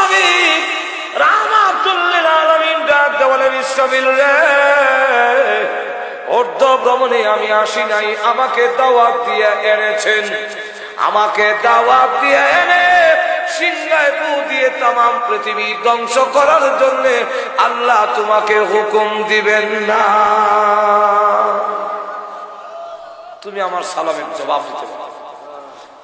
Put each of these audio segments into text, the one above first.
নবী রাহমাতুল লিল আলামিন ডাক দেওয়ালে ইসরাফিল রে, ঊর্ধ্ব ভ্রমণে আমি আসি নাই, আমাকে দাওয়াত দিয়ে এনেছেন। আমাকে দাওয়াত দিয়ে এনে সিংহায় ফু দিয়ে তামাম পৃথিবী ধ্বংস করার জন্য আল্লাহ তোমাকে হুকুম দিবেন না। তুমি আমার সালামের জবাব দিতে পারো।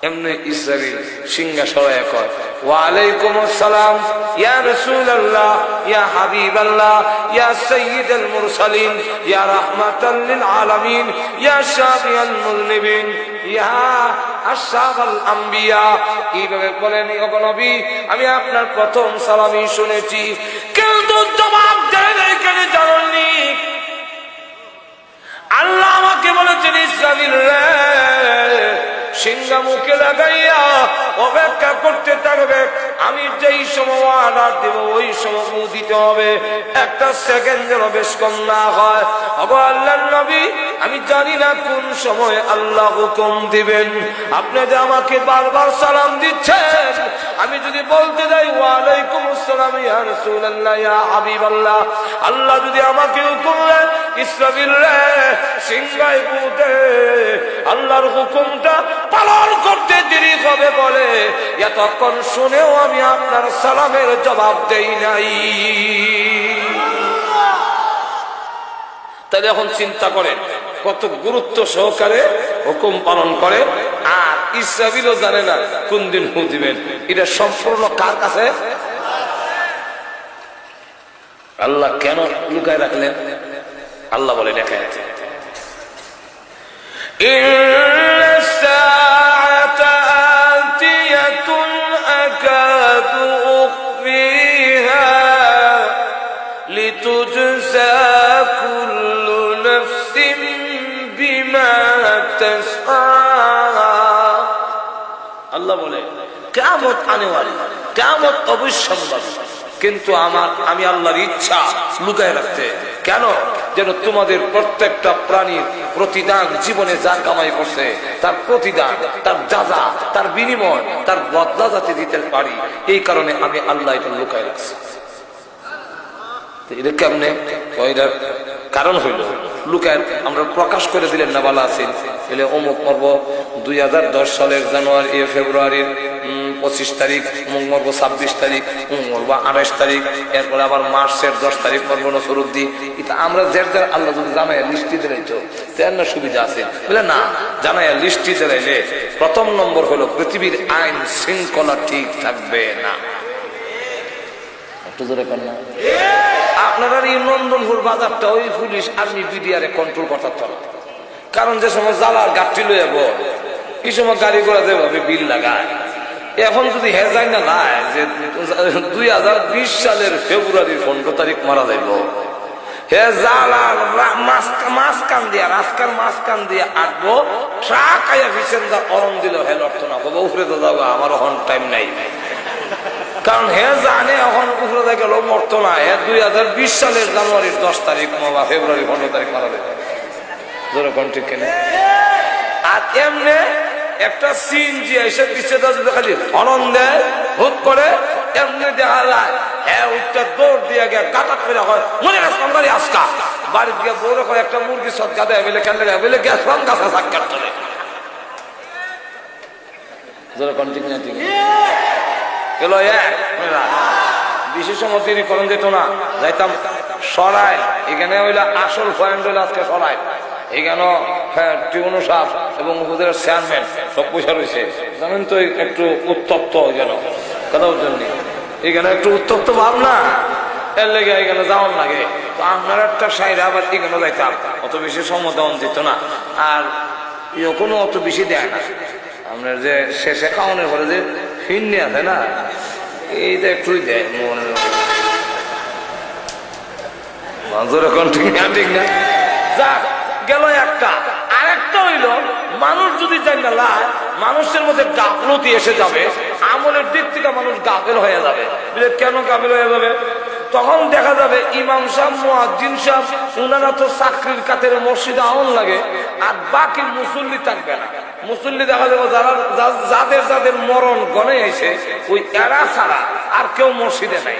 এমনি ইসরাইল সিংহা সরাইয়া কয়, ওয়া আলাইকুম আসসালাম ইয়া রাসূলুল্লাহ ইয়া হাবিবাল্লাহ ইয়া সাইয়্যিদুল মুরসালিন ইয়া রাহমাতাল লিল আলামিন ইয়া শাফিউল মুযনিবিন ইয়া আশরাফুল আম্বিয়া। এইভাবে বলেন, ও নবী আমি আপনার প্রথম সালামই শুনেছি, কিন্তু জবাব দেন কেন জানেননি? আল্লাহ আমাকে বলেছেন ইসরাফিল রে, সিংহা মুখে লাগাইয়া অপেক্ষা করতে থাকবে, আমি যেই সময় অর্ডার দেব ওই সময় ফু দিতে হবে, একটা সেকেন্ড যেন বেশ কম না হয়। ওগো আল্লাহর নবী আমি জানি না কোন সময় আল্লাহ হুকুম দিবেন, আপনি যে আমাকে বারবার সালাম দিচ্ছেন, আমি যদি বলতে যাই ওয়া আলাইকুম আসসালাম ইয়া রাসূলুল্লাহ ইয়া হাবিবাল্লাহ, আল্লাহ যদি আমাকে হুকুম দেন ইসরাফিল রে সিংহায় ফু দে, আল্লাহর হুকুমটা পালন করতে দেরি হবে বলে এতক্ষণ শুনেও আমি আপনার সালামের জবাব দেই নাই। তাহলে এখন চিন্তা করেন কত গুরুত্ব সহকারে হুকুম পালন করে, আর ইসরাফিলও জানে না কোন দিন ফু দিবেন। এটা সম্পূর্ণ কার কাছে? আল্লাহ কেন লুকায় রাখলেন? আল্লাহ বলে দেখা যাচ্ছে আল্লাহ বলে কিয়ামত আনেওয়ালি, কিয়ামত অবশ্যম্ভাবী, কিন্তু আমি আল্লাহর ইচ্ছা লুকায় রাখতে। কেন? যেন তোমাদের প্রত্যেকটা প্রাণীর প্রতিদান জীবনে যা কামাই করছে তার প্রতিদান, তার যাজা, তার বিনিময়, তার বদলা যাতে দিতে পারি, এই কারণে আমি আল্লাহ এটা লুকায় রাখছি। এটা কেমনে? কারণ হইল লুকায় আমরা প্রকাশ করে দিলেন না বালা আছেন, এলে অমুক মর্ব 2010 সালের জানুয়ারি ফেব্রুয়ারির 25 তারিখ, অমুক মর্ব 26 তারিখ, অমুক মর্ব 28 তারিখ, এরপরে আবার মার্চের 10 তারিখ মর্ব নসরুদ্দি। এটা আমরা জেরদার আল্লাহ যদি জানাইয়া লিস্টি দিলাইতো তের না সুবিধা আছে বলে না, জানাইয়া লিস্টি দিলাইলে প্রথম নম্বর হলো পৃথিবীর আইন শৃঙ্খলা ঠিক থাকবে না। একটু জোরে কর না। আপনারা এই নন্দনপুর বাজারটা ওই পুলিশ আর্মি বিডিআরে কন্ট্রোল করতে হবে, কারণ যে সময় জ্বালার গাড়ি লয়ে যাব এই সময় গাড়ি ঘোড়া যেভাবে বিল লাগায়, এখন যদি হেজাই না নাই যে 2020 সালের ফেব্রুয়ারির 15 তারিখ মারা যাইব, হে জ্বালার মাঝখান দিয়া রাস্তার মাঝখান দিয়ে আটবো, ট্রাক আইয়া ভিসেন্দার অরণ দিল হে লড়ত না, কবে উফরে তো যাবো, আমার এখন টাইম নাই, কারণ হে জানে এখন উপরে গেল মরতো না। 2020 সালের জানুয়ারির 10 তারিখ বা ফেব্রুয়ারি 15 তারিখ মারা যায়। ঠিক কিনা? আর এমনি একটা সিএনজি এসে পিছিয়ে খালি হরন দেয় হুট করে, এমনি দেখা যায় হ্যাঁ উঠটা দৌড় দিয়ে গিয়ে গাটা ফেরা হয়, মনে রাখলাম বাড়ি আসকা বাড়ি গিয়ে বউরে করে একটা মুরগি সৎকা দেয় বলে কেন বলে গেছিলাম গাছা সাক্ষাৎ চলে। ঠিক না? ঠিক এলো বিশেষ মতিরি করণ যেত না, যাইতাম সরাই, এখানে হইলে আসল পয়েন্ট হইলে আজকে সরাই, এখানে টিউনো সাহেব এবং উপজেলার চেয়ারম্যান সব পয়সা রয়েছে, জানেন তো একটু উত্তপ্ত যেন কথা বলছেন, এখানে একটু উত্তপ্ত ভাব না, এর লেগে এখানে যাওয়ার লাগে। তো আপনার একটা সাইড আবার এখানে যাইতাম, অত বেশি সম্মতন দিত না, আর কোনো অত বেশি দেয় না। আপনার যে শেষে খাওয়ানোর পরে যে ফিরনি আছে না, এইটা একটুই দেয় মনে, এখন ঠিক না? ঠিক না? যাক গেল একটা। আরেকটা হইল মানুষ যদি জানি না লাই, মানুষের মধ্যে গাফলতি এসে যাবে, আমলের দিক থেকে মানুষ গাফেল হয়ে যাবে। কেন গাফেল হয়ে যাবে? তখন দেখা যাবে ইমাম সাহেব মুয়াজ্জিন সাহেব উনারা তো চাকরির কাতারে মসজিদে আউন লাগে, আর বাকি মুসল্লি থাকবে না। মুসল্লি দেখা যাবে যাদের যাদের মরণ গনে এসে ওই এরা ছাড়া আর কেউ মসজিদে নাই।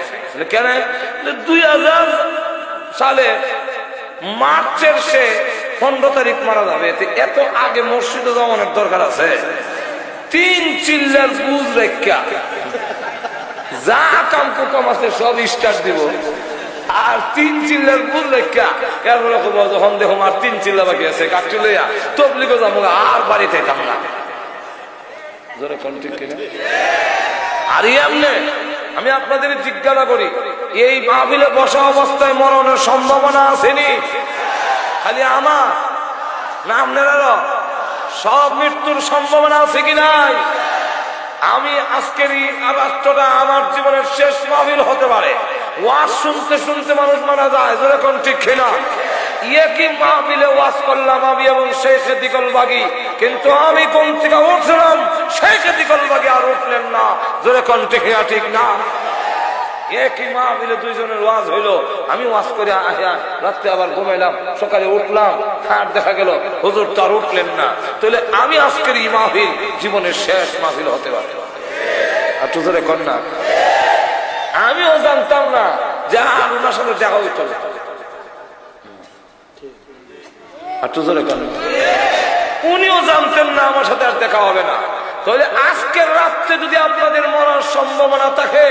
কেন? 2000 সালে মার্চের 15 তারিখ মারা যাবে, এত আগে মসজিদে যাওয়ার দরকার আছে? 3 চিল্লার বুঝ রেখা যা কাম কুকম আছে সব স্টার্ট দিব, আর 3 চিল্লার বুঝ রেখা এরপরে যখন দেখো আর 3 চিল্লা বাকি আছে কাটি লইয়া তবলিগো যাবো আর বাড়িতে থাম না। জোরে কোন ঠিক কিনা? আর এমনি আমি আপনাদের জিজ্ঞাসা করি, এই মাহফিলে বসা অবস্থায় মরণের সম্ভাবনা আসেনি? খালি আমার না আপনারা সব মৃত্যুর সম্ভাবনা আছে কি নাই? আমি আজকের এই রাত্রটা আমার জীবনের শেষ মাহফিল হতে পারে। ওয়াজ শুনতে শুনতে মানুষ মারা যায়, যেরকম ঠিক কিনা? কি মাহফিলে ওয়াজ করলাম আমি এবং শেখ দিকল বাগি, কিন্তু আমি কোন থেকে উঠছিলাম শেখ দিকল বাগি আর উঠলেন না। যেরকম ঠিক না? ঠিক না? একই মাহফিলে 2 জনের ওয়াজ হইলো, আমি ওয়াজ করে আসা রাত্রে আবার ঘুমাইলাম, সকালে উঠলাম, আর দেখা গেল হুজুর তো আর উঠলেন না। তাহলে আমি আজকের এই মাহফিল জীবনের শেষ মাহফিল হতে পারে। আর তুজরে কর না, আমিও জানতাম না যে আর ওনার সাথে দেখা হইত না। আর তুজরে কর না, উনিও জানতেন না আমার সাথে আর দেখা হবে না। তাহলে আজকের রাত্রে যদি আপনাদের মরার সম্ভাবনা থাকে,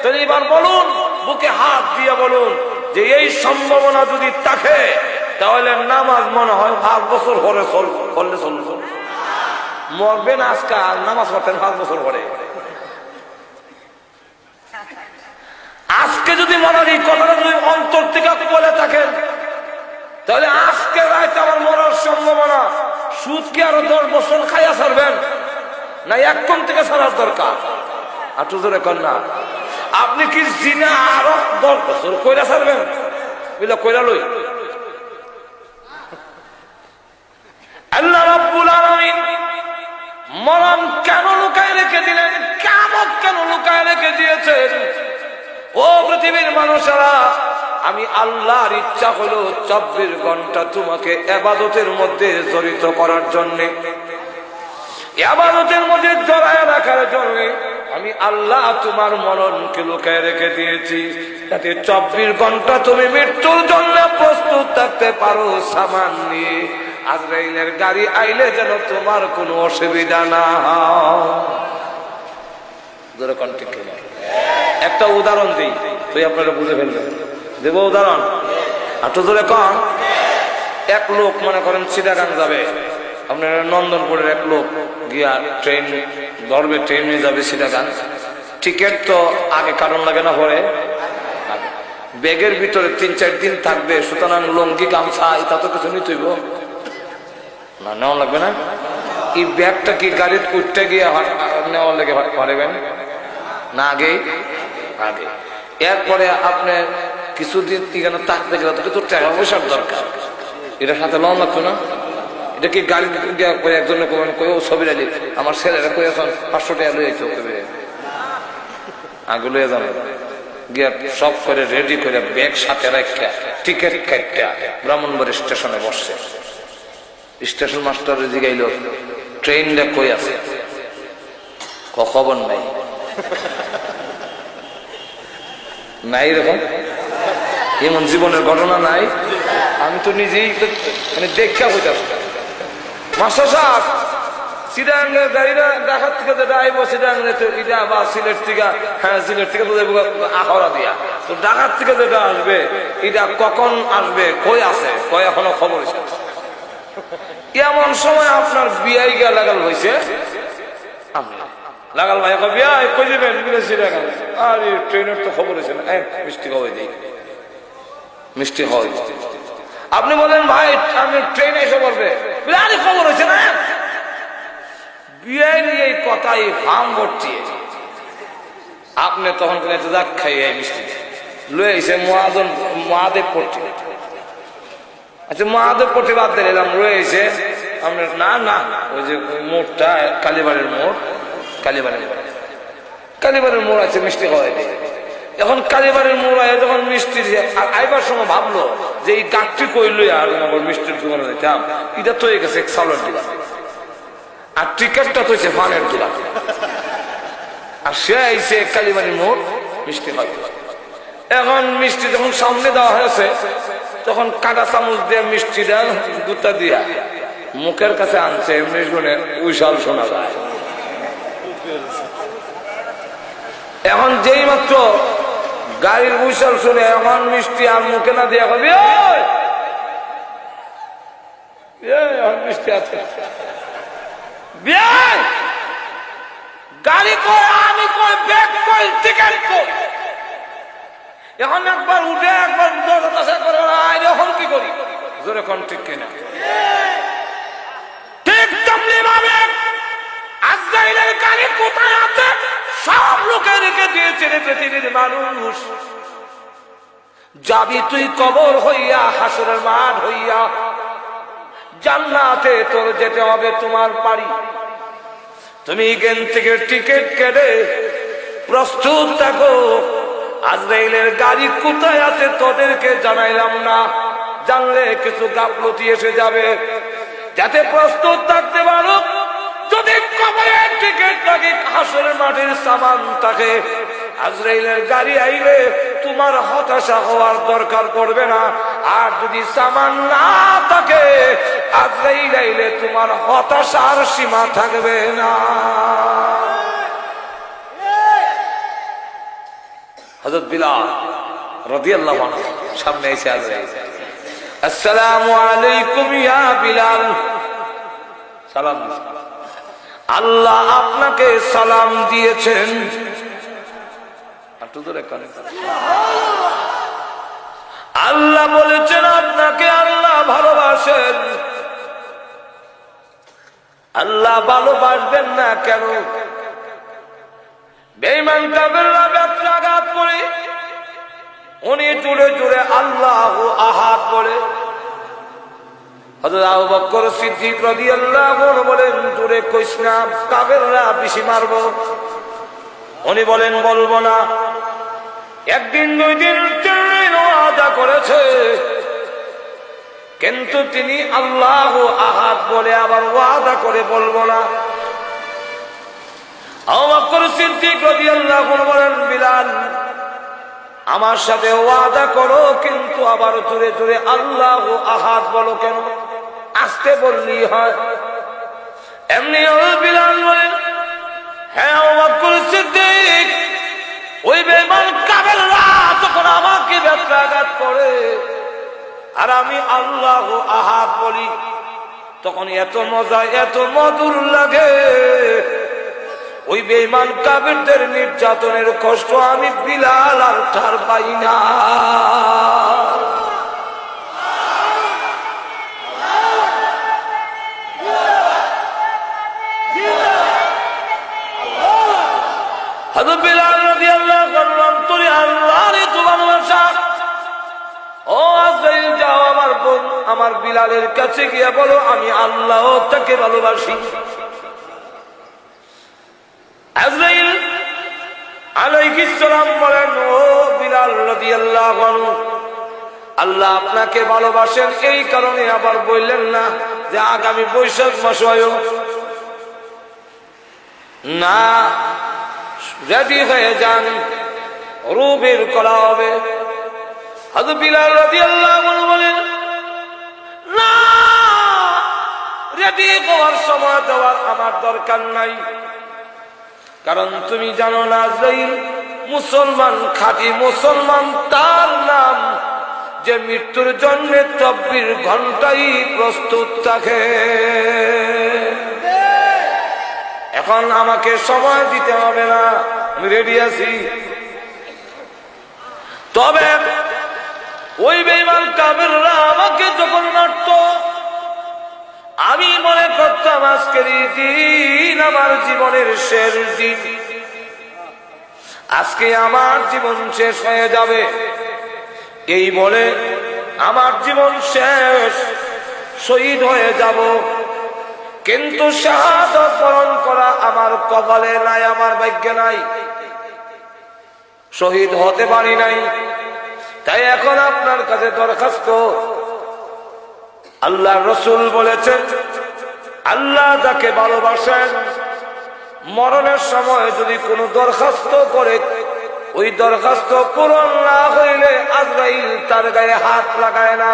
তাহলে এবার বলুন, বুকে হাত দিয়ে বলুন যে এই সম্ভাবনা যদি থাকে, তাহলে নামাজ মনে হয় 5 বছর পরে করলে চলবে। মরবেন আজকে আর নামাজ পড়তেন 5 বছর পরে। আজকে যদি মনে হয় এই কথাটা যদি অন্তর থেকে বলে থাকেন, তাহলে আজকে রাত আমার মরার সম্ভাবনা। সুদ কি আরো 10 বছর খাইয়া ছাড়বেন না 1 কোণ থেকে ছাড়ার দরকার? আর তুজরে কর না, আপনি কি জিনা আরো 10 বছর কইরা ছাড়বেন? বুঝলা কইরা লই। আল্লাহ রাব্বুল আলামিন মরণ কেন লুকায় রেখে দিলেন, কিয়ামত কেন লুকায় রেখে দিয়েছেন? ও পৃথিবীর মানুষেরা, আমি আল্লাহর ইচ্ছা হলো 24 ঘন্টা তোমাকে ইবাদতের মধ্যে জড়িত করার জন্য, ইবাদতের মধ্যে জড়ায় রাখার জন্য আমি আল্লাহ তোমার মরণকে লুকায় রেখে দিয়েছি, যাতে 24 ঘন্টা তুমি মৃত্যুর জন্য প্রস্তুত থাকতে পারো। সামান নিয়ে আজরাইলের গাড়ি আইলে যেন তোমার কোনো অসুবিধা না হয়। একটা উদাহরণ দিই, তুই আপনারা বুঝে ফেলবেন। দেব উদাহরণ? একটু জোরে কন। এক লোক মনে করেন চিটাগাং যাবে, আপনার নন্দনপুরের এক লোক গিয়া ট্রেন ধরবে, ট্রেনে যাবে চিটাগাং। টিকিট তো আগে কারণ লাগে না, পরে ব্যাগের ভিতরে 3-4 দিন থাকবে, সুতরাং লঙ্গি গামছা এটা তো কিছু নিতেইব না, নেওয়া লাগবে না। এই ব্যাগটা কি গাড়িতে উঠতে গিয়ে নেওয়া লেগে পারবেন না? আগে আগে এরপরে আপনি কিছুদিন এখানে থাকতে গেলে তো কিছু টাকা পয়সার দরকার, এটা সাথে লওয়া লাগতো না? এটা কি গাড়ি করে একজনে কই ছবি আলি আমার ছেলেরা কই এখন 500 টাকা লয়ে যেতে হবে, আগে লয়ে যাবে গিয়া সব করে রেডি করে ব্যাগ সাথে রাখা টিকিট কাটটা ব্রাহ্মণবাড়ি স্টেশনে বসছে। স্টেশন মাস্টার জিগাইল ট্রেনটা কই আছে, খবর নাই। নাই এরকম এমন জীবনের ঘটনা নাই? আমি তো নিজেই মানে দেখা হইতাম। মাস্টার সাহেব চিটাগাঙ্গের গাড়িটা ঢাকার থেকে যেটা আইব চিটাগাঙ্গে এটা বা সিলেট থেকে, হ্যাঁ সিলেট থেকে তো যাইব আখড়া দিয়া, তো ঢাকার থেকে যেটা আসবে এটা কখন আসবে, কই আছে, কই এখনো খবর এসে। এমন সময় আপনার বিয়াই গিয়া লাগাল হয়েছে, লাগাল ভাই বিয়াই কই যাবেন চিটাগাং, আর ট্রেনের তো খবর হয়েছে না, মিষ্টি খাওয়াই দিই, মিষ্টি খাওয়াই। আপনি বলেন ভাই আমি ট্রেনে এসে পড়বে, আরে খবর হয়েছে না। বিয়ের এই কথাই হাম ভর্তি, আপনি তখন যাক খাইয়ে মিষ্টি লয়ে এসে মহাদেব পড়তে। আচ্ছা মহাদেব পড়তে বাদ দিলাম, রয়েছে আপনার না না ওই যে মোড়টা কালীবাড়ির মোড়, কালীবাড়ির মোড় আছে, মিষ্টি খাওয়াই দিই। এখন কালীবাড়ির মোড়ায় যখন মিষ্টি আইবার সময় ভাবলো যে এই গাছটি কইল আর মিষ্টির দোকানে যেতাম, এটা তো হয়ে গেছে চাউলের দোকান, আর টিকেটটা তো হয়েছে ফানের দোকান, আর সে আইসে কালীবাড়ির মোড় মিষ্টি হয়। এখন মিষ্টি যখন সামনে দেওয়া হয়েছে তখন কাঁটা চামচ দিয়ে মিষ্টিটা গুতা দিয়া মুখের কাছে আনছে, এমনি শুনে উইশাল শোনা যায়। এখন যেই মাত্র গাড়ির উইশাল শুনে এখন মিষ্টি আর মুখে না দিয়ে হবে মিষ্টি আছে গাড়ি কই, আমি কই, ব্যাগ কই, টিকেট কই। এখন একবার উঠে একবার এখন কি করি জোরে কোন ঠিক কিনা? ঠিক তেমনি ভাবে আজরাইলের গাড়ি কোথায় আছে সব লোকে রেখে দিয়েছে পৃথিবীর মানুষ। যাবি তুই কবর হইয়া, হাসরের মাঠ হইয়া, জান্নাতে তোর যেতে হবে তোমার বাড়ি। তুমি এখান থেকে টিকিট কেটে প্রস্তুত থাকো। আজরাইলের গাড়ি কোথায় আছে তোদেরকে জানাইলাম না, জানলে কিছু গাফলতি এসে যাবে, যাতে প্রস্তুত থাকতে পারো। যদি কবরের টিকিট থাকে, হাসরের মাঠের সামান থাকে, আজরাইলের গাড়ি আইলে তোমার হতাশা হওয়ার দরকার পড়বে না। আর যদি সামান না থাকে, আজরাইল আইলে তোমার হতাশার সীমা থাকবে না। হযরত বিলাল রাদিয়াল্লাহু আনহু সামনে এসে আজরাইল, আসসালামু আলাইকুম ইয়া বিলাল, সালাম। আল্লাহ আপনাকে সালাম দিয়েছেন। আল্লাহ বলেছেন আপনাকে আল্লাহ ভালোবাসেন। আল্লাহ ভালোবাসবেন না কেন? বেঈমান কাফেররা ব্যত্রাঘাত করে, উনি জুড়ে জুড়ে আল্লাহু আহাদ বলে। হযরত আবু বকর সিদ্দিক রাদিয়াল্লাহু আনহু বলেন, জুড়ে কইস না, কাফেররা বেশি মারবো। উনি বলেন, বলবো না। একদিন, দুই দিন, 3 দিন ওয়াদা করেছে, কিন্তু তিনি আল্লাহু আহাদ বলে আবার ওয়াদা করে বলবো না। আবু বকর সিদ্দিক রাদিয়াল্লাহু আনহু বলেন, বিলাল আমার সাথে ওয়াদা করো, কিন্তু আবার জোরে জোরে আল্লাহু আহাদ বলো কেন? আস্তে বললেই হয়। এমনি বিলাল বলেন, হ্যাঁ আবু বকর সিদ্দিক, ওই বেঈমান কাফেররা যখন আমাকে ব্যত্রাঘাত করে আর আমি আল্লাহু আহাদ বলি, তখন এত মজা, এত মধুর লাগে। ওই বেঈমান কাফেরদের নির্যাতনের কষ্ট আমি বিলাল আর ঠার পাই না। হযরত বিলাল রাদিয়াল্লাহু আনহু অন্তরে আল্লাহর এত ভালোবাসা। ও আজরাইল, যাও আমার বোন আমার বিলালের কাছে গিয়ে বলো আমি আল্লাহ তাকে ভালোবাসি। আজরাইল আলাইহিস সালাম বলেন, ও বিলাল রাদিয়াল্লাহু আনহু, আল্লাহ আপনাকে ভালোবাসেন, এই কারণে আবার বললেন না যে আগামী বৈশাখ মাস হয় না, রেডি হয়ে যান, রূহ বের করা হবে। হযরত বিলাল রাদিয়াল্লাহু আনহু বলেন, না, রেডি হওয়ার সময় দেওয়ার আমার দরকার নাই, কারণ তুমি জানো না আজরাইল মুসলমান, খাঁটি মুসলমান তার নাম যে মৃত্যুর জন্য 24 ঘন্টাই প্রস্তুত থাকে। এখন আমাকে সময় দিতে হবে না, আমি রেডি আছি। তবে ওই বেঈমান কাফেররা আমাকে যখন মারত, আমি মনে করতাম আজকের এই দিন আমার জীবনের শেষ দিন, আজকে আমার জীবন শেষ হয়ে যাবে। এই বলে আমার জীবন শেষ, শহীদ হয়ে যাব। কিন্তু শাহাদাত বরণ করা আমার কপালে নাই, আমার ভাগ্যে নাই। শহীদ হতে পারি নাই। তাই এখন আপনার কাছে দরখাস্ত, আল্লাহ রসুল বলেছেন আল্লাহ যাকে ভালোবাসেন মরণের সময় যদি কোনো দরখাস্ত করে ওই দরখাস্ত পূরণ না হইলে আজরাইল তার গায়ে হাত লাগায় না।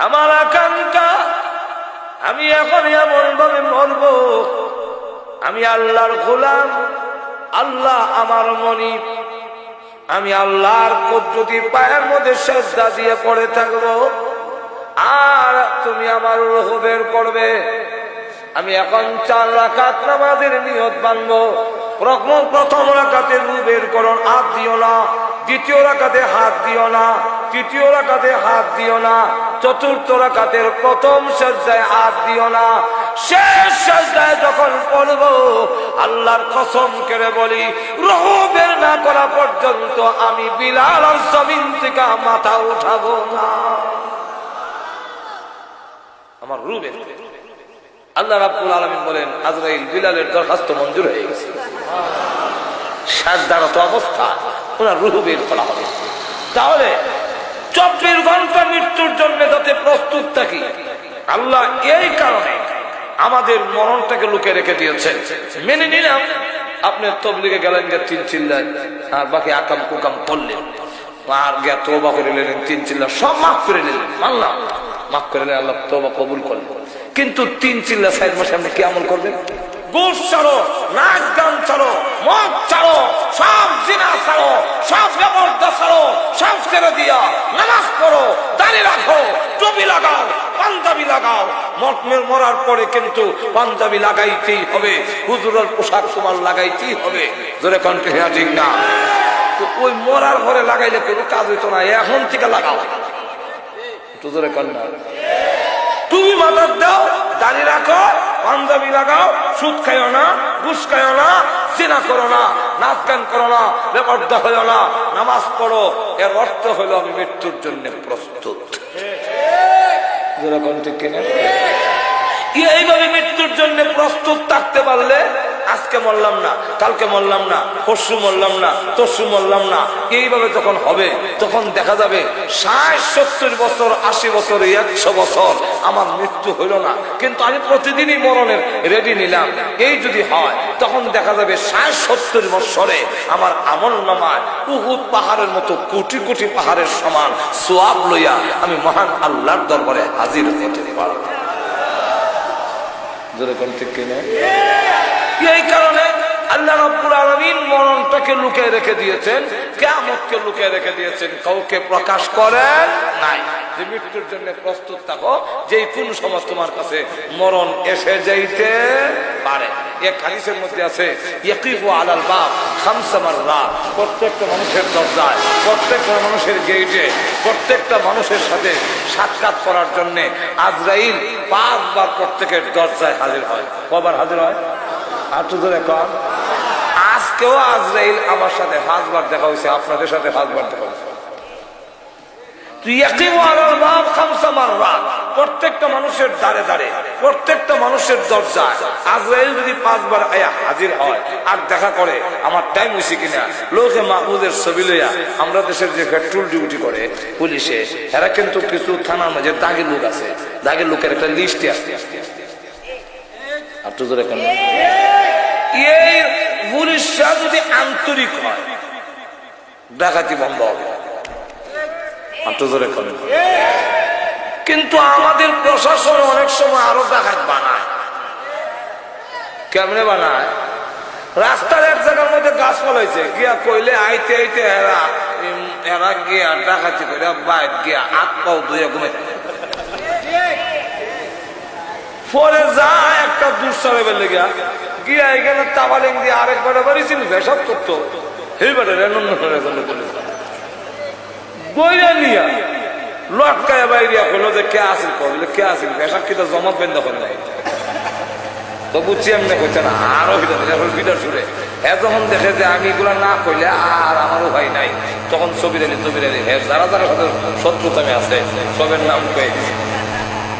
আমার আকাঙ্ক্ষা আমি এখন এমন ভাবে মরব, আমি আল্লাহর গোলাম, আল্লাহ আমার মনিব, আমি আল্লাহর কুদরতি পায়ের মধ্যে সেজদা দিয়ে পড়ে থাকবো, আর তুমি আমার রূহ বের করবে। আমি এখন 4 রাকাত নামাজের নিয়ত বানবো। প্রথম রাকাতে রূহ বের করো, হাত দিও না। দ্বিতীয় রাকাতে হাত দিও না। তৃতীয় রাকাতে হাত দিও না। চতুর্থ রাকাতের প্রথম সেজদায় হাত দিও না। শেষ সেজদায় যখন পড়বো আল্লাহর কসম করে বলি রূহ বের না করা পর্যন্ত আমি বিলাল আর জমিন থেকে মাথা উঠাবো না। আমার রূহ বের। আল্লাহ রাব্বুল আলামিন বলেন আজরাইল বিলালের দরখাস্ত মঞ্জুর হয়ে গেছে। সাজদারত অবস্থা ওনার রূহ বের করা হবে। তাহলে 24 ঘন্টা মৃত্যুর জন্য যাতে প্রস্তুত থাকি, আল্লাহ এই কারণে আমাদের মরণটাকে লুকিয়ে রেখে দিয়েছেন। মেনে নিলাম আপনি তবলিগে গেলেন গিয়ে 3 চিল্লায়, আর বাকি আকাম কুকাম করলেন, আর গিয়া তওবা করে নিলেন 3 চিল্লা, সব মাফ করে নিলেন, মানলাম মাফ করে নিলেন, আল্লাহ তওবা কবুল করলেন। কিন্তু 3 চিল্লা 4 মাসে আপনি কি আমল করবেন? ঘুষ ছাড়ো, নাচ গান ছাড়ো, মদ ছাড়ো, সব জিনা ছাড়ো, সব ব্যবহার ছাড়ো, সব ছেড়ে দিয়া নামাজ পড়ো, দাড়ি রাখো, টুপি লাগাও, পাঞ্জাবি লাগাও। মরার পরে কিন্তু পাঞ্জাবি লাগাইতেই হবে, হুজুরের পোশাক তোমার লাগাইতেই হবে। জোরে কণ্ঠে হ্যাঁ ঠিক না? তো ওই মরার ঘরে লাগাইলে কোনো কাজ হইতো না, এখন থেকে লাগাও। একটু জোরে কন্যা। তুমি মাথার দাও, দাড়ি রাখো, পাঞ্জাবি লাগাও, সুদ খাইও না, ঘুষ খাইও না, জিনা করো না, নাচ গান করো না, বেপরদা হইও না, নামাজ পড়ো। এর অর্থ হলো আমি মৃত্যুর জন্য প্রস্তুত। যেরকম ঠিক কিনা? এইভাবে মৃত্যুর জন্য প্রস্তুত থাকতে পারলে আজকে মরলাম না, কালকে মরলাম না, পরশু মরলাম না, তরশু মরলাম না, এইভাবে যখন হবে তখন দেখা যাবে 60-70 বছর, 80 বছর, 100 বছর আমার মৃত্যু হইল না, কিন্তু আমি প্রতিদিনই মরণের রেডি নিলাম। এই যদি হয় তখন দেখা যাবে 60-70 বছরে আমার আমল নামায় উহুদ পাহাড়ের মতো কোটি কোটি পাহাড়ের সমান সওয়াব লইয়া আমি মহান আল্লাহর দরবারে হাজির হতে পারব। এই কারণে আল্লাহ রাব্বুল আলামিন মরণটাকে লুকিয়ে রেখে দিয়েছেন, কিয়ামতকে লুকিয়ে রেখে দিয়েছেন, কাউকে প্রকাশ করেন নাই। যে মৃত্যুর জন্য প্রস্তুত থাকো, যে কোন সময় তোমার কাছে মরণ এসে যাইতে পারে। এক হাদিসের মধ্যে আছে ইয়াকিফু আলাল বাব খামসা মাররা, প্রত্যেকটা মানুষের দরজায়, প্রত্যেকটা মানুষের গেটে, প্রত্যেকটা মানুষের সাথে সাক্ষাৎ করার জন্য আজরাইল 5 বার প্রত্যেকের দরজায় হাজির হয়। কবার হাজির হয়? আজকেও আজরাইল আমার সাথে 5 বার দেখা হয়েছে, আপনাদের সাথে 5 বার দেখা হয়েছে। প্রত্যেকটা মানুষের দ্বারে দ্বারে, প্রত্যেকটা মানুষের দরজায় আজরাইল যদি 5 বার হাজির হয় আর দেখা করে আমার টাইম হয়েছে কিনা, লোকে মাহফুজের ছবি লইয়া আমরা দেশের যে পেট্রোল ডিউটি করে পুলিশে, এরা কিন্তু কিছু থানার মাঝে দাগের লোক আছে, দাগের লোকের একটা লিস্টে আসতে একটু জোরে কেন। এই পুলিশরা যদি আন্তরিক হয় ডাকাতি বন্ধ হবে। কিন্তু আমাদের প্রশাসন অনেক সময় আরো ডাকাত বানায়। কেমনে বানায়? রাস্তার এক জায়গার মধ্যে গাছ ফলাইছে, গিয়া কইলে আইতে আইতে এরা গিয়া ডাকাতি করে বাইর গিয়া 8 পাও ধুয়ে ঘুমে পরে যায় একটা দুঃসারে বেলে গিয়া গিয়া এখানে তাবালিং দিয়ে আরেকবার বাড়িছিল ভেসব করতো এইবারে বইরা নিয়া লটকায় বাইরিয়া হলো যে কে আসিল, কইলে কে আসিল ভেসব কিটা জমা বেন্দা করে নাই তো বুঝছি এমনি কইছে না আরো ভিতর সুরে। যখন দেখে যে আমি এগুলা না কইলে আর আমারও ভাই নাই, তখন সবির আলী তবির আলী যারা যারা সাথে শত্রুতামে আছে সবের নাম কয়ে দিছে।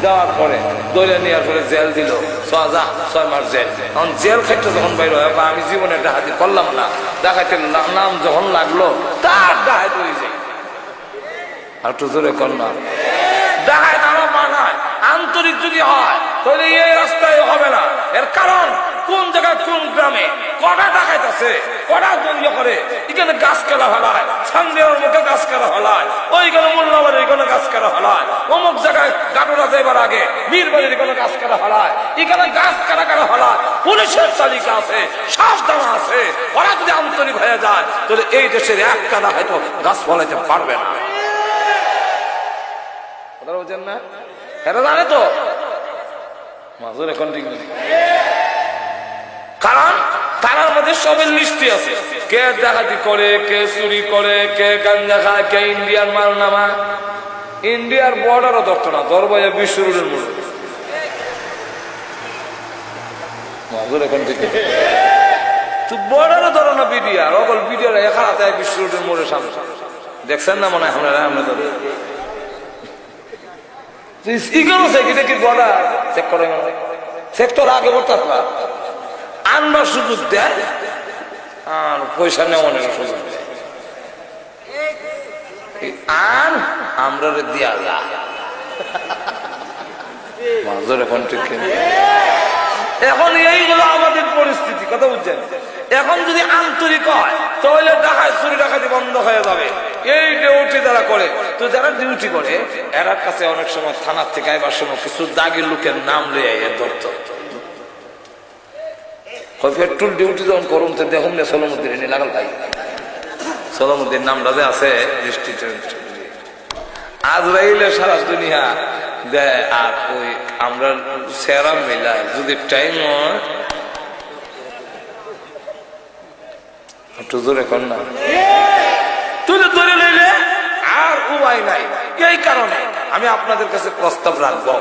দেওয়ার পরে দৌড়ে নেওয়ার পরে জেল দিল 6 মাস জেল। এখন জেল ক্ষেত্রে যখন বাইর হয় বা আমি জীবনে ডাকাতি করলাম না, ডাকাতের নাম যখন লাগলো তার ডাকাত হয়ে যায়। আর একটু জোরে কর না, ডাকাত আমার মানায় আন্তরিক যদি হয় তাহলে এই রাস্তায় হবে না। এর কারণ কোন জায়গায় কোন গ্রামে কটা ডাকাত আছে, কটা দ্বন্দ্ব করে, এখানে গাছ কেলা হলায়, সামনের মুখে গাছ কেলা হলায়, ওইখানে মোল্লাবাড়ির এখানে গাছ কেলা হলায়, অমুক জায়গায় গাটুরা যাইবার আগে মীরবাড়ির এখানে গাছ কেলা হলায়, এখানে গাছ কেলা কেলা হলায়, পুলিশের তালিকা আছে, সাবধান আছে। ওরা যদি আন্তরিক হয়ে যায় তাহলে এই দেশের একটা না হয়তো গাছ ফলাইতে পারবে না। কথা বলছেন না? এটা জানে তো মাজুর এখন ঠিক নেই, কারণ তার মধ্যে সবের লিস্টি আছে। কে ডাকাতি করে, কে চুরি করে, কে গাঞ্জা খায়, কে ইন্ডিয়ার মাল নামা। ইন্ডিয়ার বর্ডারও ধরতো না, দরবাইয়া বিশ্ব রোডের মূল মাজুর এখন ঠিক নেই। তুই বর্ডারও ধরো না বিডিআর, অকল বিডিআর একা হাতে বিশ্ব রোডের মোড়ের সামনে দেখছেন না মনে হয় আপনারা? আমরা তো সেক্টর আগে বলতে আনবার সুযোগ দেয় আর পয়সা নেওয়ার সুযোগ দেয়। আন আমরা দিয়া যা এখন ঠিক। এখন এইগুলো আমাদের পরিস্থিতি, কথা বুঝছেন? এখন যদি আন্তরিক হয় তাহলে ডাকাত চুরি ডাকাতি বন্ধ হয়ে যাবে। এই ডিউটি যারা করে, তো যারা ডিউটি করে এর কাছে অনেক সময় থানার থেকে আইবার সময় কিছু দাগি লোকের নাম লিয়ে ধরত। পেট্রোল ডিউটি যখন করুন তো দেখুন না সলমুদ্দিন এনে লাগাল ভাই, সলমুদ্দিন নামটা যে আছে আজরাইলে সারা দুনিয়া দেয়। আর ওই আমরা সেরা মিলাই যদি টাইম হয় একটু জোরে কর না, তুই ধরে লইলে আর উপায় নাই। এই কারণে আমি আপনাদের কাছে প্রস্তাব রাখবো,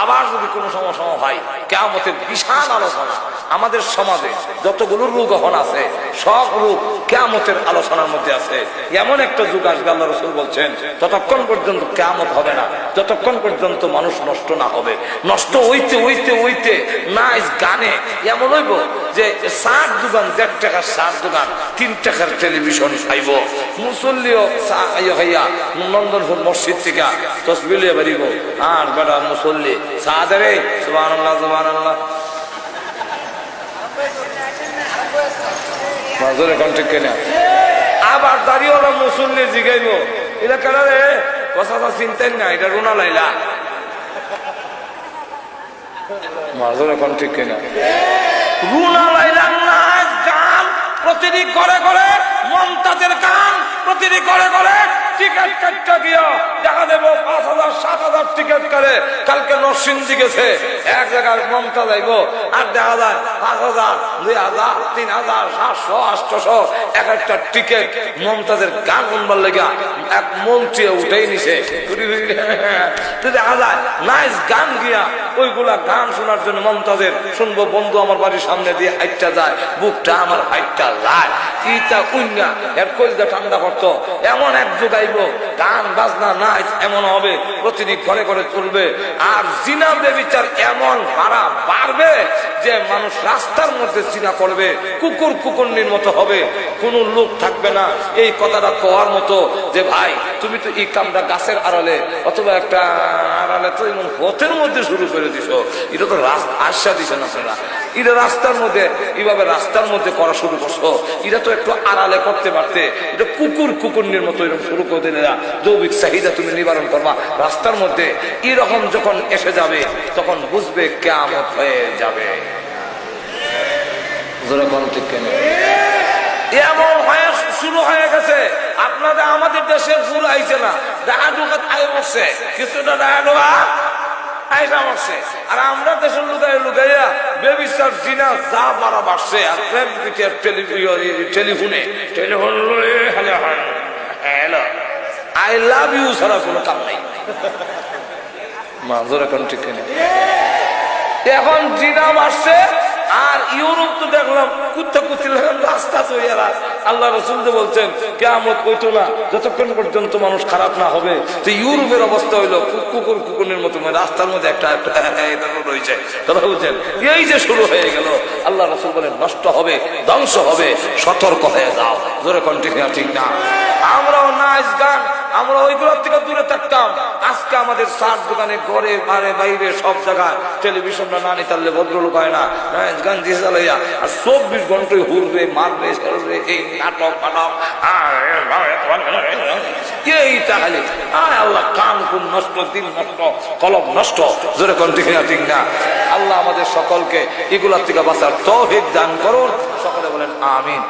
আবার যদি কোনো সমস্যা হয় কিয়ামতের বিশাল আলোচনা আমাদের সমাজে যতগুলো রোগ এখন আছে সব রোগ কিয়ামতের আলোচনার মধ্যে আছে। এমন একটা যুগ আসবে আল্লাহ রাসূল বলছেন ততক্ষণ পর্যন্ত কিয়ামত হবে না যতক্ষণ পর্যন্ত মানুষ নষ্ট না হবে। নষ্ট হইতে হইতে হইতে নাইস গানে এমন হইব যে 60 দোকান 1.5 টাকার 60 দোকান 3 টাকার টেলিভিশন পাইব। মুসল্লিও হইয়া নন্দনপুর মসজিদ থেকে তসবিহ লিয়ে বেরিব, আর বেটা মুসল্লি সাদরে সুবহানাল্লাহ সুবহানাল্লাহ মাজুরে কন্টেক্ট কেনা। আবার দাঁড়িয়েওয়ালা মুসল্লি জিগাইব এটা কেন রে, কথা চিন্তাই না, এটা রুনা লাইলা। মাজুরে কন্টেক্ট কেনা রুনা লাইলা নাচ গান প্রতিটি ঘরে ঘরে, মমতাজের গান প্রতিটি ঘরে ঘরে। টিকিট কাটটা গিয়া দেখা দেবো 5,000 7,000 টিকিট করে। কালকে নরসিংদী গেছে এক জায়গায় মমতা যাইব, আর দেখা যায় 5,000 2,000 3,000 700 800 এক একটা টিকিট মমতাজের গান শুনবার লেগা এক মন্ত্রী উঠেই নিছে। দেখা যায় নাইস গান গিয়া ওইগুলা গান শোনার জন্য মমতাজের শুনবো, বন্ধু আমার বাড়ির সামনে দিয়ে হাইটটা যায়, বুকটা আমার হাইটটা যায়, ইটা উইঙ্গা এর কলজা ঠান্ডা করতো। এমন এক যুগ আইব গান বাজনা নাইস এমন হবে প্রতিদিন ঘরে ঘরে চলবে। আর জিনা বেবিচার এমন হারা বাড়বে যে মানুষ রাস্তার মধ্যে জিনা করবে, কুকুর কুকুরনির মতো হবে, কোন লোক থাকবে না এই কথাটা কওয়ার মতো যে ভাই তুমি তো এই কামটা গাছের আড়ালে অথবা একটা আড়ালে তো এমন পথের মধ্যে শুরু করে দিছো। এটা তো রাস্তা আশা দিছেন আপনারা, এটা রাস্তার মধ্যে এইভাবে রাস্তার মধ্যে করা শুরু করছো, এটা তো একটু আড়ালে করতে পারতে। এটা কুকুর কুকুরনির মতো এরকম শুরু করে দিলে যৌবিক চাহিদা তুমি নিবারণ করবা রাস্তার মধ্যে। এরকম যখন এসে যাবে তখন বুঝবে কিয়ামত হয়ে যাবে। এমন হয়ে শুরু হয়ে গেছে আপনাদের আমাদের দেশে ভুল আইছে না, ডাকা ঢুকাত আয় বসছে কিছুটা ডাকা ঢোকা আয়সা বসছে। আর আমরা দেশের লুকাই লুকাইয়া বেবিচার জিনা যা বাড়া বাড়ছে। আর প্রেম পিটিয়ার টেলিফোনে telephone hello I love you ছাড়া কোনো কাম নাই। মাজুর এখন ঠিক নেই, এখন জিনা বাড়ছে আর ইউরোপ তো দেখলাম কুত্তা কুত্তি রাস্তা চইয়ারা। আল্লাহ রাসূল তো বলছেন কিয়ামত হইতো না যতক্ষণ পর্যন্ত মানুষ খারাপ না হবে। তো ইউরোপের অবস্থা হইলো কুকুর কুকুরের মতো, রাস্তার মধ্যে একটা রয়েছে। কথা বলছেন, এই যে শুরু হয়ে গেল। আল্লাহ রাসূল বলেন নষ্ট হবে, ধ্বংস হবে, সতর্ক হয়ে যাও। জোরে কন্টিনিউ, ঠিক না? আমরাও নাচ গান আমরা ওইগুলোর থেকে দূরে থাকতাম। আজকে আমাদের সার দোকানে, ঘরে বাইরে সব জায়গায় টেলিভিশন না নিতালে ভদ্রলোক হয় না, নাচ গান দিয়ে চালাইয়া আর 24 ঘন্টায় হুরবে মারবে সেরবে, এই নাটক এইটা খালি। আল্লাহ কান কুন নষ্ট, দিন নষ্ট, কলম নষ্ট। জোরে কন্টিনিউ, ঠিক না? আল্লাহ আমাদের সকলকে এগুলার থেকে বাঁচার তৌফিক দান করুন। সকলে বলেন আমিন।